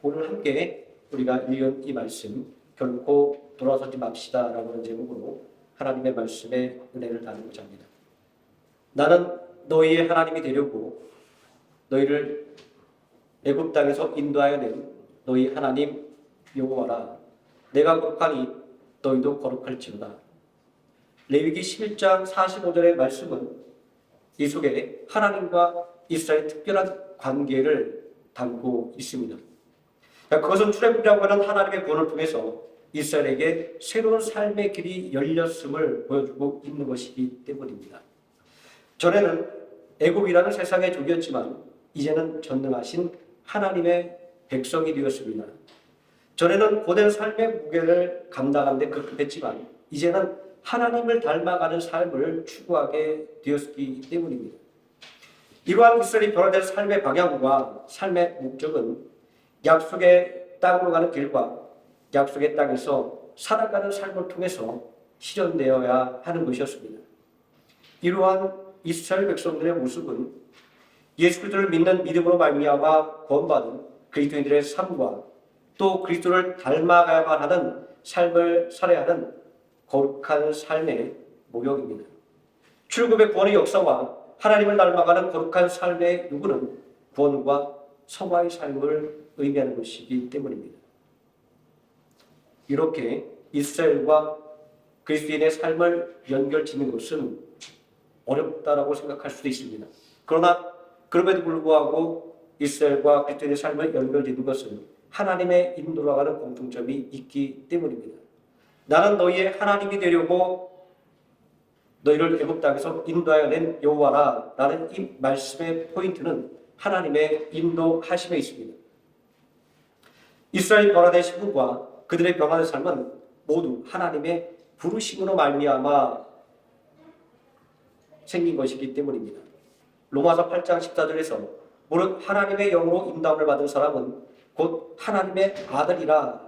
오늘 함께 우리가 읽은 이 말씀 결코 돌아서지 맙시다라고 하는 제목으로 하나님의 말씀의 은혜를 나누고자 합니다. 나는 너희의 하나님이 되려고 너희를 애굽 땅에서 인도하여 낸 너희 하나님 여호와라. 내가 거룩하니 너희도 거룩할지로다. 레위기 11장 45절의 말씀은 이 속에 하나님과 이스라엘의 특별한 관계를 담고 있습니다. 그것은 출애굽이라고 하는 하나님의 구원을 통해서 이스라엘에게 새로운 삶의 길이 열렸음을 보여주고 있는 것이기 때문입니다. 전에는 애굽이라는 세상의 종이었지만 이제는 전능하신 하나님의 백성이 되었습니다. 전에는 고된 삶의 무게를 감당하는 데 급급했지만 이제는 하나님을 닮아가는 삶을 추구하게 되었기 때문입니다. 이러한 이스라엘이 변화된 삶의 방향과 삶의 목적은 약속의 땅으로 가는 길과 약속의 땅에서 살아가는 삶을 통해서 실현되어야 하는 것이었습니다. 이러한 이스라엘 백성들의 모습은 예수 그리스도를 믿는 믿음으로 말미암아 구원받은 그리스도인들의 삶과 또 그리스도를 닮아가야만 하는 삶을 살아야 하는 거룩한 삶의 모형입니다. 출애굽의 구원의 역사와 하나님을 닮아가는 거룩한 삶의 요구는 구원과 성화의 삶을 의미하는 것이기 때문입니다. 이렇게 이스라엘과 그리스도인의 삶을 연결짓는 것은 어렵다라고 생각할 수도 있습니다. 그러나 그럼에도 불구하고 이스라엘과 그리스도인의 삶을 연결짓는 것은 하나님의 인도로 가는 공통점이 있기 때문입니다. 나는 너희의 하나님이 되려고 너희를 애굽 땅에서 인도하여 낸 여호와라. 라는 이 말씀의 포인트는 하나님의 인도하심에 있습니다. 이스라엘 변화된 신분과 그들의 변화된 삶은 모두 하나님의 부르심으로 말미암아 생긴 것이기 때문입니다. 로마서 8장 14절에서 무릇 하나님의 영으로 인도함을 받은 사람은 곧 하나님의 아들이라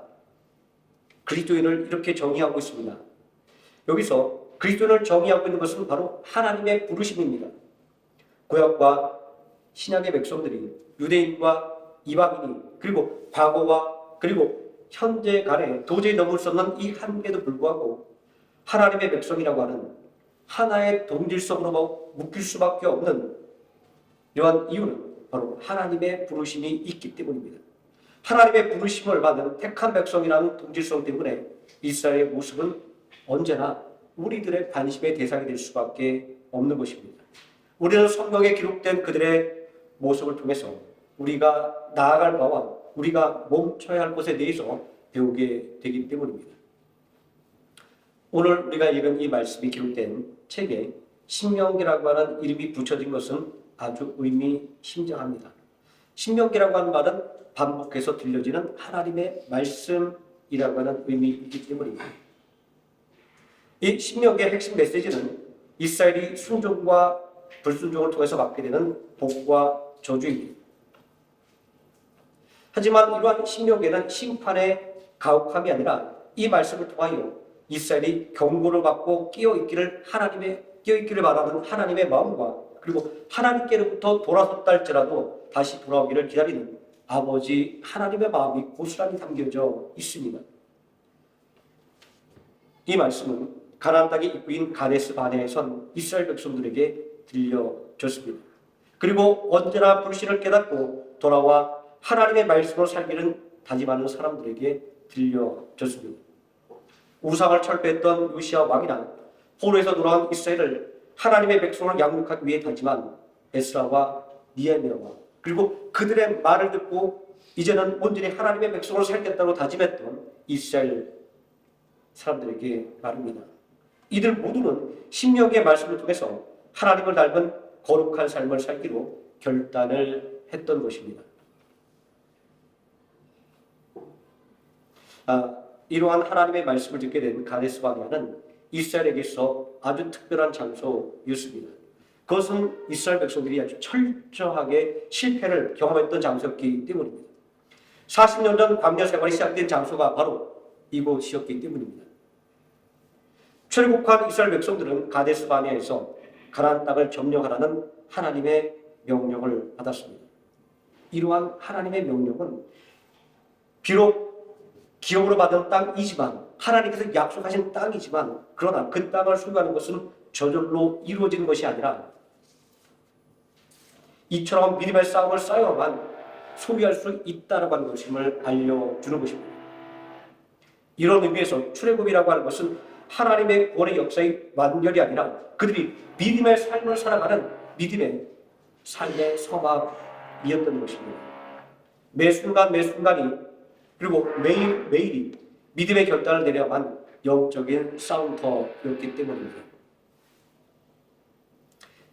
그리스도인을 이렇게 정의하고 있습니다. 여기서 그리스도인을 정의하고 있는 것은 바로 하나님의 부르심입니다. 구약과 신약의 백성들이 유대인과 이방인이 그리고 과거와 그리고 현재 간에 도저히 넘을 수 없는 이 한계에도 불구하고 하나님의 백성이라고 하는 하나의 동질성으로 묶일 수밖에 없는 이러한 이유는 바로 하나님의 부르심이 있기 때문입니다. 하나님의 부르심을 받은 택한 백성이라는 동질성 때문에 이스라엘의 모습은 언제나 우리들의 관심의 대상이 될 수밖에 없는 것입니다. 우리는 성경에 기록된 그들의 모습을 통해서 우리가 나아갈 바와 우리가 멈춰야 할 것에 대해서 배우게 되기 때문입니다. 오늘 우리가 읽은 이 말씀이 기록된 책에 신명기라고 하는 이름이 붙여진 것은 아주 의미심장합니다. 신명기라고 하는 말은 반복해서 들려지는 하나님의 말씀이라고 하는 의미이기 때문입니다. 이 신명기의 핵심 메시지는 이스라엘이 순종과 불순종을 통해서 받게 되는 복과 저주입니다. 하지만 이러한 신명기는 심판의 가혹함이 아니라 이 말씀을 통하여 이스라엘이 경고를 받고 끼어있기를 바라는 하나님의 마음과 그리고 하나님께로부터 돌아섰다 할지라도 다시 돌아오기를 기다리는 아버지 하나님의 마음이 고스란히 담겨져 있습니다. 이 말씀은 가나안 땅의 입구인 가데스 바네에 선 이스라엘 백성들에게 들려졌습니다. 그리고 언제나 불신을 깨닫고 돌아와 하나님의 말씀으로 살기를 다짐하는 사람들에게 들려졌습니다. 우상을 철폐했던 요시야 왕이나 포로에서 돌아온 이스라엘을 하나님의 백성을 양육하기 위해 다짐한 에스라와 니헤미야와 그리고 그들의 말을 듣고 이제는 온전히 하나님의 백성으로 살겠다고 다짐했던 이스라엘 사람들에게 말입니다. 이들 모두는 신명기의 말씀을 통해서 하나님을 닮은 거룩한 삶을 살기로 결단을 했던 것입니다. 이러한 하나님의 말씀을 듣게 된 가데스 바네아는 이스라엘에게서 아주 특별한 장소였습니다. 그것은 이스라엘 백성들이 아주 철저하게 실패를 경험했던 장소였기 때문입니다. 40년 전 광야 생활이 시작된 장소가 바로 이곳이었기 때문입니다. 출애굽한 이스라엘 백성들은 가데스 바네아에서 가나안 땅을 점령하라는 하나님의 명령을 받았습니다. 이러한 하나님의 명령은 비록 기업으로 받은 땅이지만 하나님께서 약속하신 땅이지만 그러나 그 땅을 소유하는 것은 저절로 이루어지는 것이 아니라 이처럼 믿음의 싸움을 쌓여야만 소유할 수 있다라고 하는 것임을 알려주는 것입니다. 이런 의미에서 출애굽이라고 하는 것은 하나님의 구원의 역사의 완결이 아니라 그들이 믿음의 삶을 살아가는 믿음의 삶의 서막이었던 것입니다. 매 순간 매 순간이 그리고 매일 매일이 믿음의 결단을 내려야만 영적인 싸움터였기 때문입니다.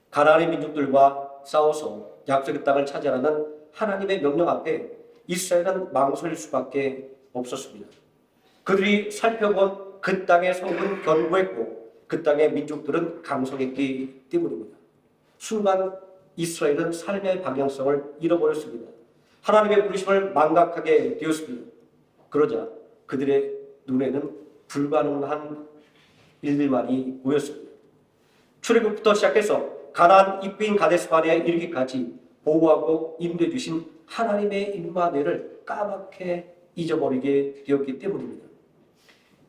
가나안의 민족들과 싸워서 약속의 땅을 차지하라는 하나님의 명령 앞에 이스라엘은 망설일 수밖에 없었습니다. 그들이 살펴본 그 땅의 성은 견고했고 그 땅의 민족들은 강성했기 때문입니다. 순간 이스라엘은 삶의 방향성을 잃어버렸습니다. 하나님의 부르심을 망각하게 되었습니다. 그러자 그들의 눈에는 불가능한 일들만이 보였습니다. 출애굽부터 시작해서 가나안 입구인 가데스바네아에 이르기까지 보호하고 인도해 주신 하나님의 임마누엘을 까맣게 잊어버리게 되었기 때문입니다.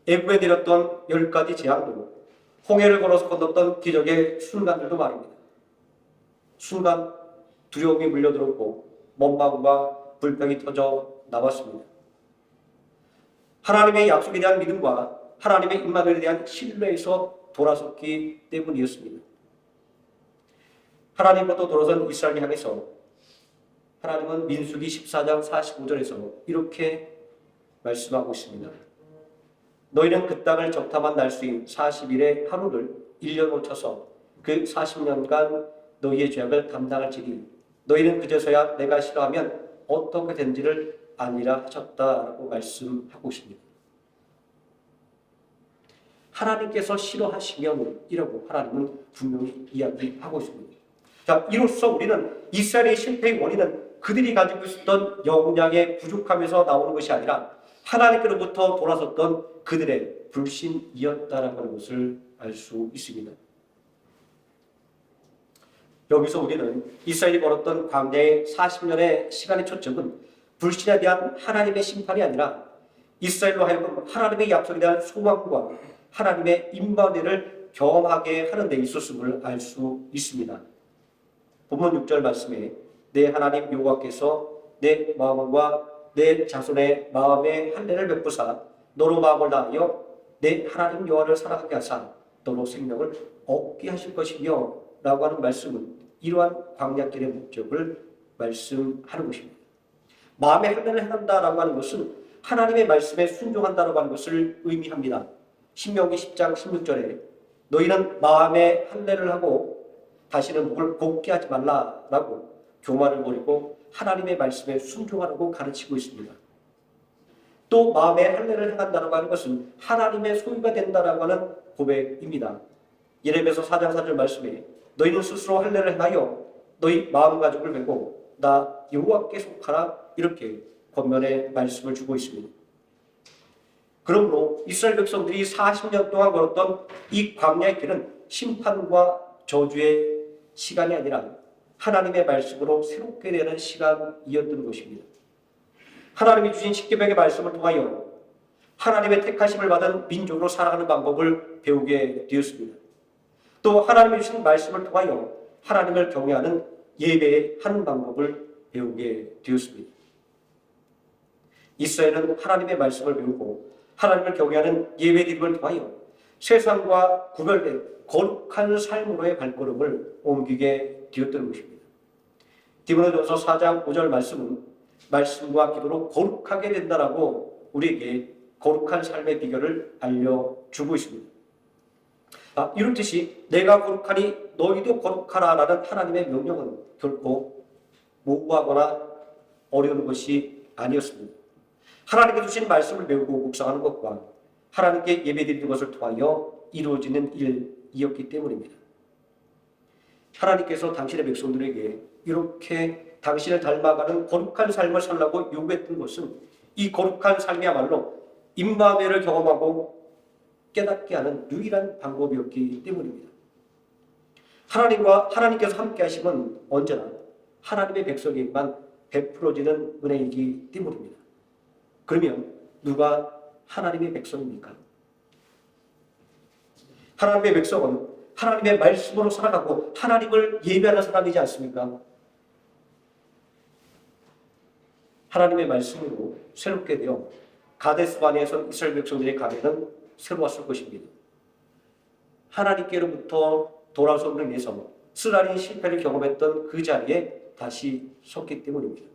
애굽에 내렸던 10가지 재앙도 홍해를 걸어서 건넜던 기적의 순간들도 말입니다. 순간 두려움이 물려들었고 원망과 불평이 터져 나왔습니다. 하나님의 약속에 대한 믿음과 하나님의 임마누엘에 대한 신뢰에서 돌아섰기 때문이었습니다. 하나님으로부터 돌아선 이스라엘을 향해서 하나님은 민수기 14장 45절에서 이렇게 말씀하고 있습니다. 너희는 그 땅을 적탐한 날수인 40일의 하루를 1년 놓쳐서 그 40년간 너희의 죄악을 담당할지니 너희는 그제서야 내가 싫어하면 어떻게 된지를 아니라 하셨다라고 말씀하고 있습니다. 하나님께서 싫어하시면 이라고 하나님은 분명히 이야기하고 있습니다. 자, 이로써 우리는 이스라엘의 실패의 원인은 그들이 가지고 있었던 역량의 부족함에서 나오는 것이 아니라 하나님께로부터 돌아섰던 그들의 불신이었다라는 것을 알 수 있습니다. 여기서 우리는 이스라엘이 벌었던 광야의 40년의 시간의 초점은 불신에 대한 하나님의 심판이 아니라 이스라엘로 하여금 하나님의 약속에 대한 소망과 하나님의 임마누엘을 경험하게 하는 데 있었음을 알 수 있습니다. 본문 6절 말씀에 내 하나님 여호와께서 내 마음과 내 자손의 마음에 할례를 베푸사 너로 마음을 다하여 내 하나님 여호와를 사랑하게 하사 너로 생명을 얻게 하실 것이며 라고 하는 말씀은 이러한 광야길의 목적을 말씀하는 것입니다. 마음의 할례를 행한다라고 하는 것은 하나님의 말씀에 순종한다라고 하는 것을 의미합니다. 신명기 10장 16절에 너희는 마음의 할례를 하고 다시는 목을 곱게 하지 말라라고 교만을 버리고 하나님의 말씀에 순종하라고 가르치고 있습니다. 또 마음의 할례를 행한다라고 하는 것은 하나님의 소유가 된다라고 하는 고백입니다. 예레미야서 4장 4절 말씀에 너희는 스스로 할례를 행하여 너희 마음가짐을 메고 나 여호와께 속하라 이렇게 권면의 말씀을 주고 있습니다. 그러므로 이스라엘 백성들이 40년 동안 걸었던 이 광야의 길은 심판과 저주의 시간이 아니라 하나님의 말씀으로 새롭게 되는 시간이었던 것입니다. 하나님이 주신 십계명의 말씀을 통하여 하나님의 택하심을 받은 민족으로 살아가는 방법을 배우게 되었습니다. 또 하나님이 주신 말씀을 통하여 하나님을 경외하는 예배하는 방법을 배우게 되었습니다. 이스라엘은 하나님의 말씀을 배우고 하나님을 경외하는 예배드림을 통하여 세상과 구별된 거룩한 삶으로의 발걸음을 옮기게 되었던 것입니다. 디모데전서 4장 5절 말씀은 말씀과 기도로 거룩하게 된다라고 우리에게 거룩한 삶의 비결을 알려주고 있습니다. 이렇듯이 내가 거룩하니 너희도 거룩하라라는 하나님의 명령은 결코 모호하거나 어려운 것이 아니었습니다. 하나님께 주신 말씀을 배우고 묵상하는 것과 하나님께 예배드리는 것을 통하여 이루어지는 일이었기 때문입니다. 하나님께서 당신의 백성들에게 이렇게 당신을 닮아가는 거룩한 삶을 살라고 요구했던 것은 이 거룩한 삶이야말로 임마누엘을 경험하고 깨닫게 하는 유일한 방법이었기 때문입니다. 하나님께서 함께 하심은 언제나 하나님의 백성에게만 베풀어지는 은혜이기 때문입니다. 그러면 누가 하나님의 백성입니까? 하나님의 백성은 하나님의 말씀으로 살아가고 하나님을 예배하는 사람이지 않습니까? 하나님의 말씀으로 새롭게 되어 가데스 바네아에서 이스라엘 백성들의 가면은 새로웠을 것입니다. 하나님께로부터 돌아서는 위해서 쓰라린 실패를 경험했던 그 자리에 다시 섰기 때문입니다.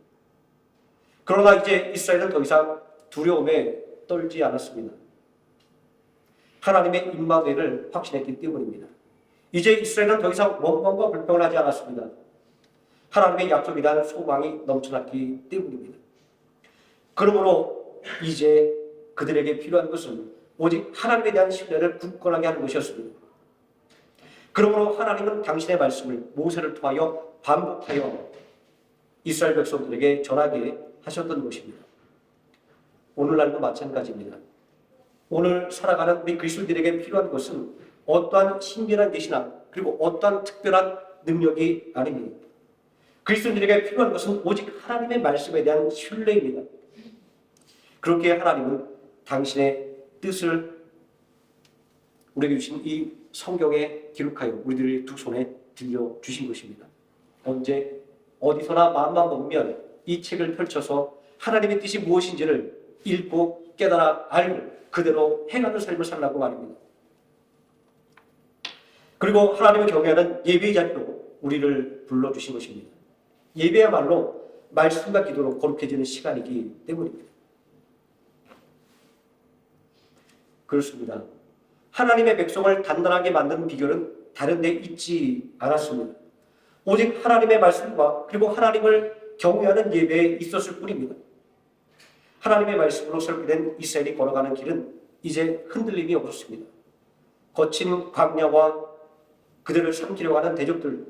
그러나 이제 이스라엘은 더 이상 두려움에 떨지 않았습니다. 하나님의 임마누엘을 확신했기 때문입니다. 이제 이스라엘은 더 이상 원망과 불평을 하지 않았습니다. 하나님의 약속에 대한 소망이 넘쳐났기 때문입니다. 그러므로 이제 그들에게 필요한 것은 오직 하나님에 대한 신뢰를 굳건하게 하는 것이었습니다. 그러므로 하나님은 당신의 말씀을 모세를 통하여 반복하여 이스라엘 백성들에게 전하게 하셨던 것입니다. 오늘날도 마찬가지입니다. 오늘 살아가는 우리 그리스도인들에게 필요한 것은 어떠한 신비한 계시나 그리고 어떠한 특별한 능력이 아닙니다. 그리스도인들에게 필요한 것은 오직 하나님의 말씀에 대한 신뢰입니다. 그렇게 하나님은 당신의 뜻을 우리에게 주신 이 성경에 기록하여 우리들의 두 손에 들려주신 것입니다. 언제 어디서나 마음만 먹으면 이 책을 펼쳐서 하나님의 뜻이 무엇인지를 읽고 깨달아 알고 그대로 행하는 삶을 살라고 말입니다. 그리고 하나님을 경외하는 예배의 자리로 우리를 불러주신 것입니다. 예배야말로 말씀과 기도로 거룩해지는 시간이기 때문입니다. 그렇습니다. 하나님의 백성을 단단하게 만드는 비결은 다른 데 있지 않았습니다. 오직 하나님의 말씀과 그리고 하나님을 경외하는 예배에 있었을 뿐입니다. 하나님의 말씀으로 설계된 이스라엘이 걸어가는 길은 이제 흔들림이 없었습니다. 거친 광야와 그들을 삼키려고 하는 대적들,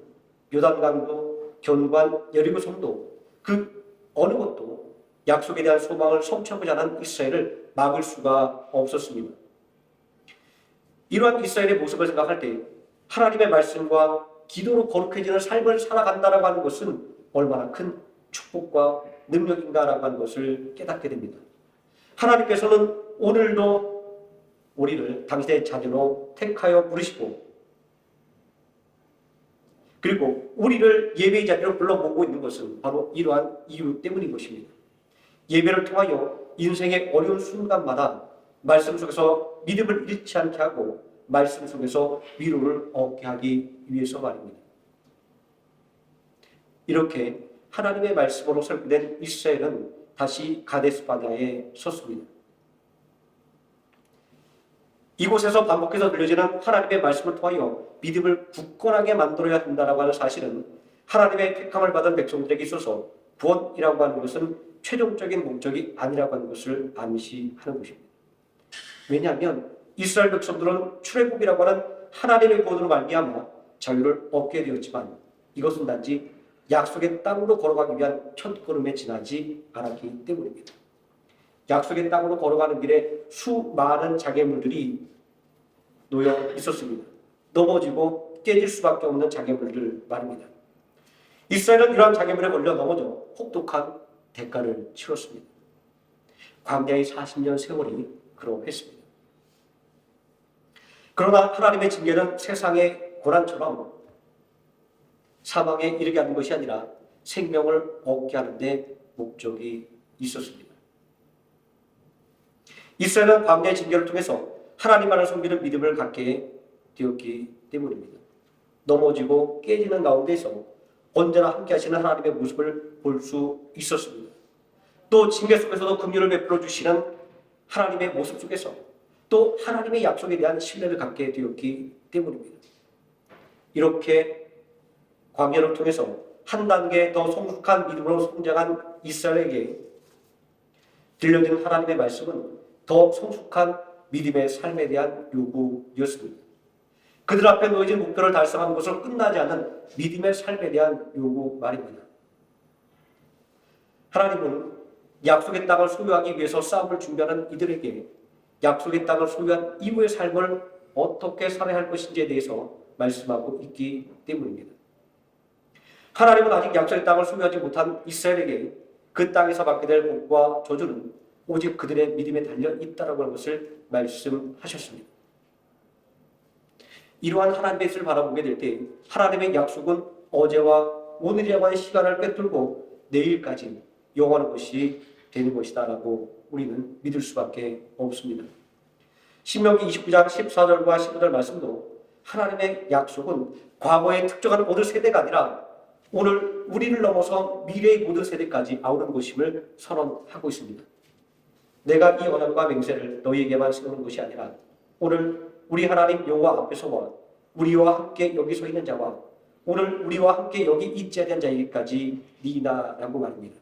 요단강도, 견관, 여리고 성도, 그 어느 것도 약속에 대한 소망을 성취하고자 하는 이스라엘을 막을 수가 없었습니다. 이러한 이스라엘의 모습을 생각할 때 하나님의 말씀과 기도로 거룩해지는 삶을 살아간다라고 하는 것은 얼마나 큰 축복과 능력인가라고 하는 것을 깨닫게 됩니다. 하나님께서는 오늘도 우리를 당신의 자녀로 택하여 부르시고 그리고 우리를 예배의 자리로 불러모으고 있는 것은 바로 이러한 이유 때문인 것입니다. 예배를 통하여 인생의 어려운 순간마다 말씀 속에서 믿음을 잃지 않게 하고 말씀 속에서 위로를 얻게 하기 위해서 말입니다. 이렇게 하나님의 말씀으로 설계된 이스라엘은 다시 가데스 바네아에 섰습니다. 이곳에서 반복해서 들려지는 하나님의 말씀을 통하여 믿음을 굳건하게 만들어야 한다고 하는 사실은 하나님의 택함을 받은 백성들에게 있어서 구원이라고 하는 것은 최종적인 목적이 아니라고 하는 것을 암시하는 것입니다. 왜냐하면 이스라엘 백성들은 출애굽이라고 하는 하나님의 구원으로 말미암아 자유를 얻게 되었지만 이것은 단지 약속의 땅으로 걸어가기 위한 첫걸음에 지나지 않았기 때문입니다. 약속의 땅으로 걸어가는 길에 수많은 장애물들이 놓여 있었습니다. 넘어지고 깨질 수밖에 없는 장애물들 말입니다. 이스라엘은 이러한 장애물에 걸려 넘어져 혹독한 대가를 치렀습니다. 광야의 40년 세월이 그러했습니다. 그러나 하나님의 징계는 세상의 고난처럼 사망에 이르게 하는 것이 아니라 생명을 얻게 하는 데 목적이 있었습니다. 이스라엘은 광야의 징계를 통해서 하나님만을 섬기는 믿음을 갖게 되었기 때문입니다. 넘어지고 깨지는 가운데서 언제나 함께 하시는 하나님의 모습을 볼 수 있었습니다. 또 징계 속에서도 긍휼을 베풀어 주시는 하나님의 모습 속에서 또 하나님의 약속에 대한 신뢰를 갖게 되었기 때문입니다. 이렇게 광야를 통해서 한 단계 더 성숙한 믿음으로 성장한 이스라엘에게 들려진 하나님의 말씀은 더 성숙한 믿음의 삶에 대한 요구였습니다. 그들 앞에 놓여진 목표를 달성하는 것으로 끝나지 않은 믿음의 삶에 대한 요구 말입니다. 하나님은 약속의 땅을 소유하기 위해서 싸움을 준비하는 이들에게 약속의 땅을 소유한 이후의 삶을 어떻게 살아야 할 것인지에 대해서 말씀하고 있기 때문입니다. 하나님은 아직 약속의 땅을 소유하지 못한 이스라엘에게 그 땅에서 받게 될 복과 저주는 오직 그들의 믿음에 달려 있다라고 하는 것을 말씀하셨습니다. 이러한 하나님의 뜻을 바라보게 될 때 하나님의 약속은 어제와 오늘이라고의 시간을 꿰뚫고 내일까지 영원한 것이 되는 것이다라고 우리는 믿을 수밖에 없습니다. 신명기 29장 14절과 15절 말씀도 하나님의 약속은 과거의 특정한 어느 세대가 아니라 오늘 우리를 넘어서 미래의 모든 세대까지 아우르는 것임을 선언하고 있습니다. 내가 이 언약과 맹세를 너희에게만 세우는 것이 아니라 오늘 우리 하나님 여호와 앞에서와 우리와 함께 여기 서 있는 자와 오늘 우리와 함께 여기 있지 않은 자에게까지 니나라고 말합니다.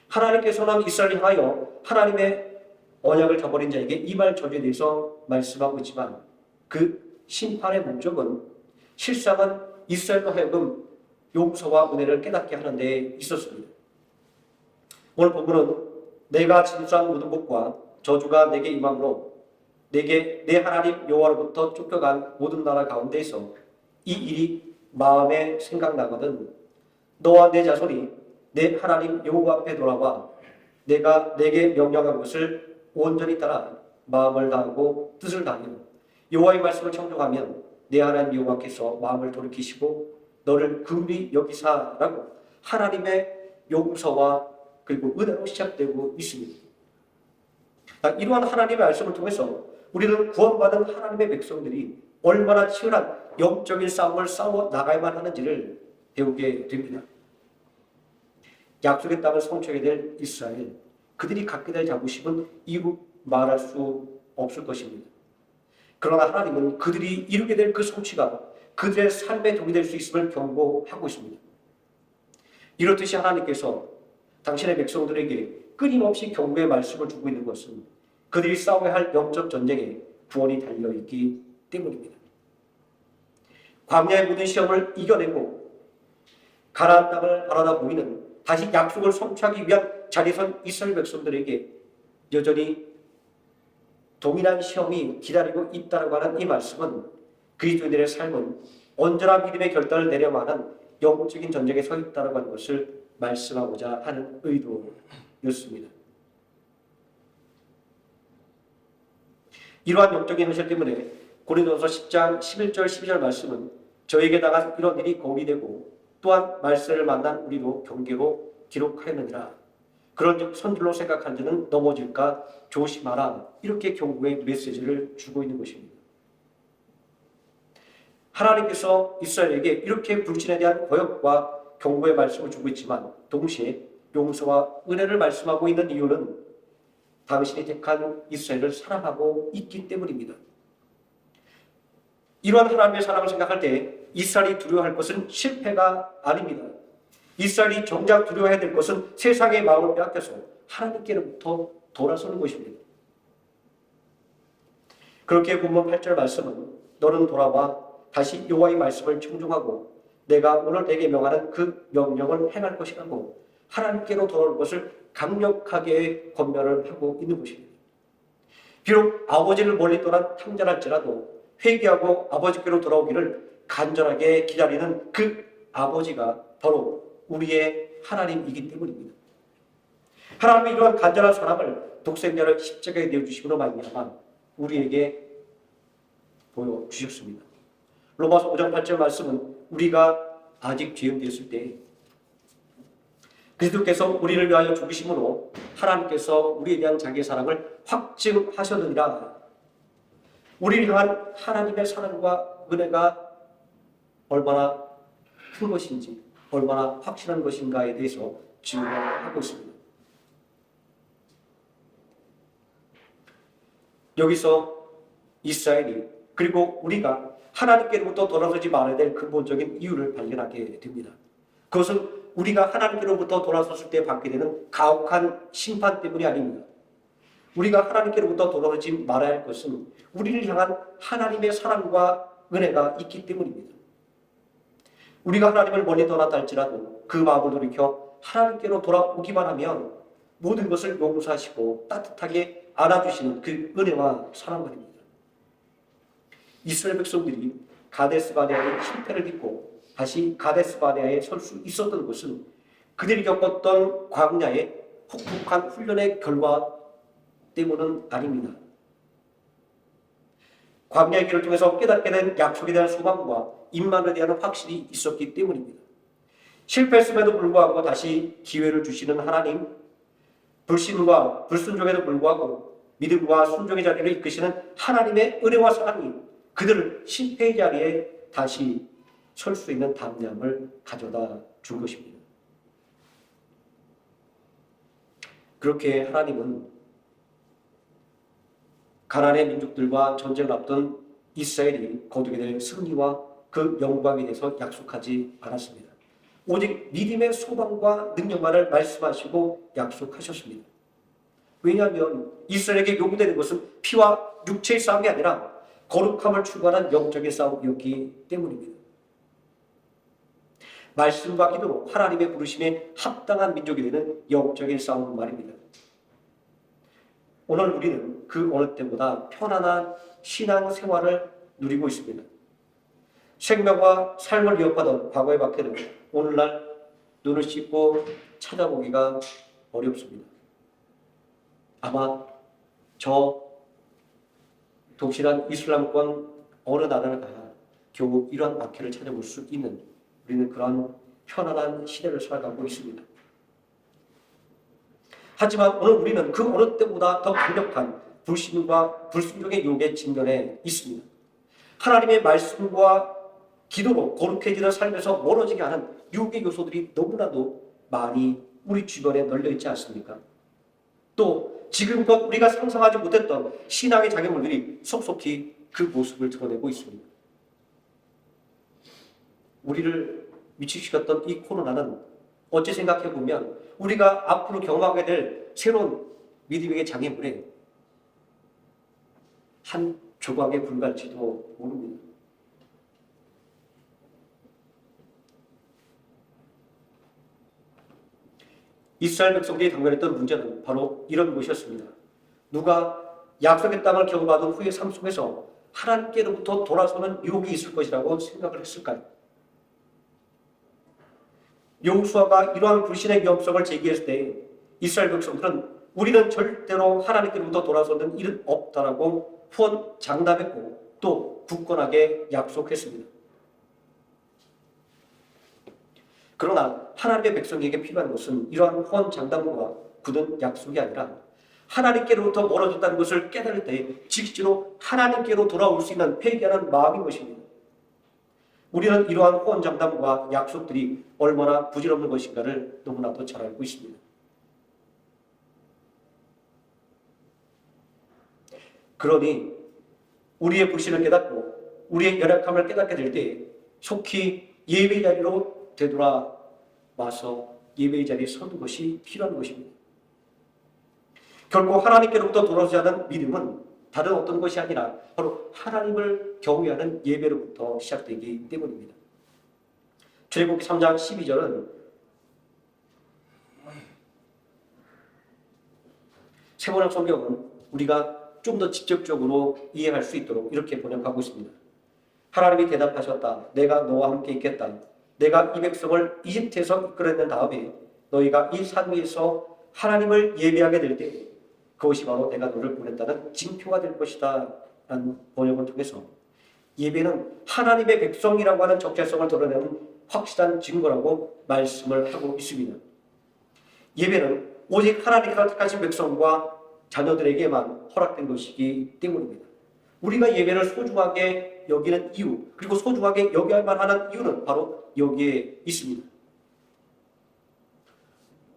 하나님께서는 이스라엘을 향하여 하나님의 언약을 저버린 자에게 이말 저주에 대해서 말씀하고 있지만 그 심판의 목적은 실상은 이스라엘로 하여금 용서와 은혜를 깨닫게 하는 데 있었습니다. 오늘 본문은 내가 진수한 모든 복과 저주가 내게 임함으로 내게 내 하나님 여호와로부터 쫓겨간 모든 나라 가운데에서 이 일이 마음에 생각나거든 너와 내 자손이 내 하나님 여호와 앞에 돌아와 내가 내게 명령한 것을 온전히 따라 마음을 다하고 뜻을 다하며 여호와의 말씀을 청종하면 내 하나님 여호와께서 마음을 돌이키시고 너를 긍휼히 여기사라고 하나님의 용서와 그리고 은혜로 시작되고 있습니다. 이러한 하나님의 말씀을 통해서 우리는 구원받은 하나님의 백성들이 얼마나 치열한 영적인 싸움을 싸워 나가야만 하는지를 배우게 됩니다. 약속의 땅을 성취하게 될 이스라엘, 그들이 갖게 될 자부심은 이루 말할 수 없을 것입니다. 그러나 하나님은 그들이 이루게 될 그 성취가 그들의 삶의 도움이 될 수 있음을 경고하고 있습니다. 이렇듯이 하나님께서 당신의 백성들에게 끊임없이 경고의 말씀을 주고 있는 것은 그들이 싸워야 할 영적 전쟁에 구원이 달려있기 때문입니다. 광야의 모든 시험을 이겨내고 가나안 땅을 바라다 보이는 다시 약속을 성취하기 위한 자리에 선 이스라엘 백성들에게 여전히 동일한 시험이 기다리고 있다고 하는 이 말씀은 그리스도인들의 삶은 언제나 믿음의 결단을 내려야만 하는 영적인 전쟁에 서 있다고 하는 것을 말씀하고자 하는 의도였습니다. 이러한 영적인 현실 때문에 고린도서 10장 11절 12절 말씀은 저에게 당한 이런 일이 거울이 되고 또한 말세를 만난 우리로 경계로 기록하였느니라. 그런즉 선줄로 생각한 자는 넘어질까 조심하라. 이렇게 경고의 메시지를 주고 있는 것입니다. 하나님께서 이스라엘에게 이렇게 불신에 대한 거역과 경고의 말씀을 주고 있지만 동시에 용서와 은혜를 말씀하고 있는 이유는 당신이 택한 이스라엘을 사랑하고 있기 때문입니다. 이러한 하나님의 사랑을 생각할 때 이스라엘이 두려워할 것은 실패가 아닙니다. 이스라엘이 정작 두려워해야 될 것은 세상의 마음을 빼앗겨서 하나님께로부터 돌아서는 것입니다. 그렇게 본문 8절 말씀은 너는 돌아와 다시 여호와의 말씀을 청종하고 내가 오늘 내게 명하는 그 명령을 행할 것이라고 하나님께로 돌아올 것을 강력하게 권면을 하고 있는 것입니다. 비록 아버지를 멀리 떠난 탕자랄지라도 회개하고 아버지께로 돌아오기를 간절하게 기다리는 그 아버지가 바로 우리의 하나님이기 때문입니다. 하나님의 이러한 간절한 사랑을 독생자를 십자가에 내어주심으로 말미암아 우리에게 보여주셨습니다. 로마서 5장 8절 말씀은 우리가 아직 죄인되었을 때 그리스도께서 우리를 위하여 죽으심으로 하나님께서 우리에 대한 자기의 사랑을 확증하셨느니라. 우리를 향한 하나님의 사랑과 은혜가 얼마나 큰 것인지 얼마나 확실한 것인가에 대해서 증거하고 있습니다. 여기서 이스라엘이 그리고 우리가 하나님께로부터 돌아서지 말아야 될 근본적인 이유를 발견하게 됩니다. 그것은 우리가 하나님께로부터 돌아섰을 때 받게 되는 가혹한 심판 때문이 아닙니다. 우리가 하나님께로부터 돌아서지 말아야 할 것은 우리를 향한 하나님의 사랑과 은혜가 있기 때문입니다. 우리가 하나님을 멀리 떠났다 할지라도 그 마음을 돌이켜 하나님께로 돌아오기만 하면 모든 것을 용서하시고 따뜻하게 안아주시는 그 은혜와 사랑 말입니다. 이스라엘 백성들이 가데스바네아의 실패를 딛고 다시 가데스바네아에 설 수 있었던 것은 그들이 겪었던 광야의 혹독한 훈련의 결과 때문은 아닙니다. 광야의 길을 통해서 깨닫게 된 약속에 대한 소망과 임만에 대한 확신이 있었기 때문입니다. 실패했음에도 불구하고 다시 기회를 주시는 하나님, 불신과 불순종에도 불구하고 믿음과 순종의 자리를 이끄시는 하나님의 은혜와 사랑이 그들을 실패의 자리에 다시 설 수 있는 담대함을 가져다 준 것입니다. 그렇게 하나님은 가나안의 민족들과 전쟁을 앞둔 이스라엘이 거두게 될 승리와 그 영광에 대해서 약속하지 않았습니다. 오직 믿음의 소망과 능력만을 말씀하시고 약속하셨습니다. 왜냐하면 이스라엘에게 요구되는 것은 피와 육체의 싸움이 아니라 거룩함을 추구하는 영적인 싸움이었기 때문입니다. 말씀과 기도로 하나님의 부르심에 합당한 민족이 되는 영적인 싸움 말입니다. 오늘 우리는 그 어느 때보다 편안한 신앙 생활을 누리고 있습니다. 생명과 삶을 위협하던 과거의 박해는 오늘날 눈을 씻고 찾아보기가 어렵습니다. 아마 저 독실한 이슬람권 어느 나라를 가야 겨우 이러한 박해를 찾아볼 수 있는 우리는 그런 편안한 시대를 살아가고 있습니다. 하지만 오늘 우리는 그 어느 때보다 더 강력한 불신과 불순종의 유혹에 직면해 있습니다. 하나님의 말씀과 기도로 거룩해지는 삶에서 멀어지게 하는 유혹의 요소들이 너무나도 많이 우리 주변에 널려 있지 않습니까? 또 지금껏 우리가 상상하지 못했던 신앙의 장애물들이 속속히 그 모습을 드러내고 있습니다. 우리를 미치시켰던 이 코로나는 어찌 생각해보면 우리가 앞으로 경험하게 될 새로운 믿음의 장애물의 한 조각에 불과할지도 모릅니다. 이스라엘 백성들이 당면했던 문제는 바로 이런 것이었습니다. 누가 약속의 땅을 경험하던 후의 삶 속에서 하나님께로부터 돌아서는 유혹이 있을 것이라고 생각을 했을까요? 여호수아가 이러한 불신의 위험성을 제기했을 때 이스라엘 백성들은 우리는 절대로 하나님께로부터 돌아서는 일은 없다라고 후원장담했고 또 굳건하게 약속했습니다. 그러나 하나님의 백성에게 필요한 것은 이러한 후원장담과 굳은 약속이 아니라 하나님께로부터 멀어졌다는 것을 깨달을 때 즉시로 하나님께로 돌아올 수 있는 회개하는 마음인 것입니다. 우리는 이러한 후원장담과 약속들이 얼마나 부질없는 것인가를 너무나도 잘 알고 있습니다. 그러니 우리의 불신을 깨닫고 우리의 연약함을 깨닫게 될 때 속히 예배의 자리로 되돌아와서 예배의 자리에 서는 것이 필요한 것입니다. 결코 하나님께로부터 돌아오지 않은 믿음은 다른 어떤 것이 아니라 바로 하나님을 경외하는 예배로부터 시작되기 때문입니다. 출애굽기 3장 12절은 세번역 성경은 우리가 좀 더 직접적으로 이해할 수 있도록 이렇게 번역하고 있습니다. 하나님이 대답하셨다. 내가 너와 함께 있겠다. 내가 이 백성을 이집트에서 이끌어낸 다음에 너희가 이 산 위에서 하나님을 예배하게 될 때 그것이 바로 내가 너를 보냈다는 징표가 될 것이다 라는 번역을 통해서 예배는 하나님의 백성이라고 하는 적재성을 드러내는 확실한 증거라고 말씀을 하고 있습니다. 예배는 오직 하나님께서 택하신 백성과 자녀들에게만 허락된 것이기 때문입니다. 우리가 예배를 소중하게 여기는 이유, 그리고 소중하게 여겨야만 하는 이유는 바로 여기에 있습니다.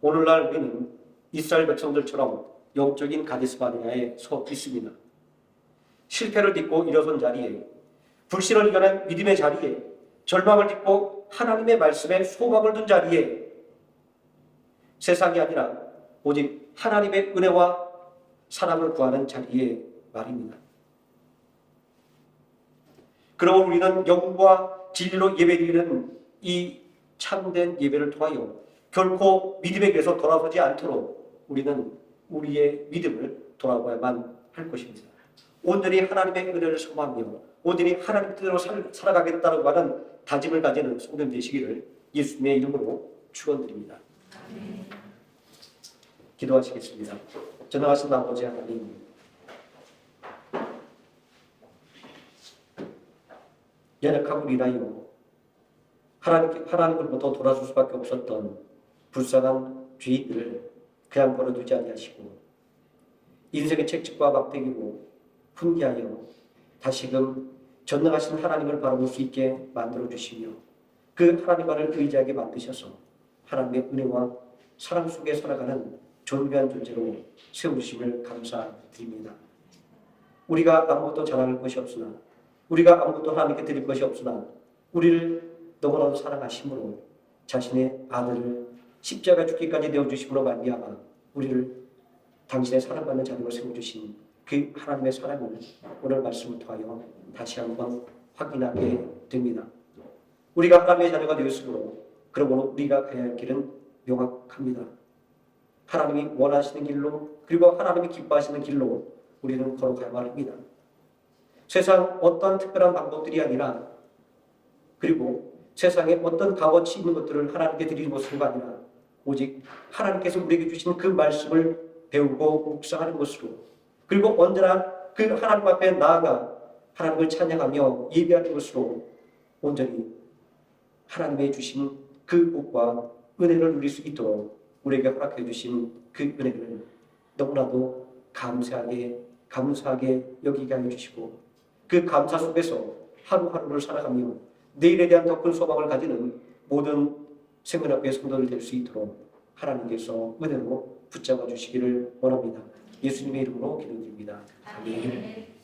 오늘날 우리는 이스라엘 백성들처럼 영적인 가데스 바네아에 서 있습니다. 실패를 딛고 일어선 자리에, 불신을 이겨낸 믿음의 자리에, 절망을 딛고 하나님의 말씀에 소망을 둔 자리에, 세상이 아니라 오직 하나님의 은혜와 사랑을 구하는 자리에 말입니다. 그러므로 우리는 영과 진리로 예배드리는 이 참된 예배를 통하여 결코 믿음의 길에서 돌아서지 않도록 우리는 우리의 믿음을 돌아봐야만 할 것입니다. 오늘이 하나님의 은혜를 소망하며 오늘이 하나님 뜻대로 살아가겠다고 하는 다짐을 가지는 성도님 되시기를 예수님의 이름으로 축원드립니다. 기도하시겠습니다. 전능하신 아버지 하나님, 연약하고 인하여 하나님으로부터 돌아설 수밖에 없었던 불쌍한 죄인들을 그냥 버려두지 아니하시고 인생의 책찍과 막대기로 훈계하여 다시금 전능하신 하나님을 바라볼 수 있게 만들어주시며 그 하나님만을 의지하게 만드셔서 하나님의 은혜와 사랑 속에 살아가는 존귀한 존재로 세우심을 감사드립니다. 우리가 아무것도 자랑할 것이 없으나 우리가 아무것도 하나님께 드릴 것이 없으나 우리를 너무나도 사랑하심으로 자신의 아들을 십자가 죽기까지 내어주심으로 말미암아 우리를 당신의 사랑받는 자녀로 세워주신 그 하나님의 사랑을 오늘 말씀을 통하여 다시 한번 확인하게 됩니다. 우리가 하나님의 자녀가 되었으므로 그러므로 우리가 가야 할 길은 명확합니다. 하나님이 원하시는 길로 그리고 하나님이 기뻐하시는 길로 우리는 걸어가야만 합니다. 세상 어떤 특별한 방법들이 아니라 그리고 세상에 어떤 값어치 있는 것들을 하나님께 드리는 것으로가 아니라 오직 하나님께서 우리에게 주신 그 말씀을 배우고 묵상하는 것으로 그리고 언제나 그 하나님 앞에 나아가 하나님을 찬양하며 예배하는 것으로 온전히 하나님의 주신 그 복과 은혜를 누릴 수 있도록 우리에게 허락해 주신 그 은혜를 너무나도 감사하게 여기게 하여 주시고 그 감사 속에서 하루하루를 살아가며 내일에 대한 더 큰 소망을 가지는 모든 생명학교의 성도들 될 수 있도록 하나님께서 은혜로 붙잡아 주시기를 원합니다. 예수님의 이름으로 기도드립니다. 아멘.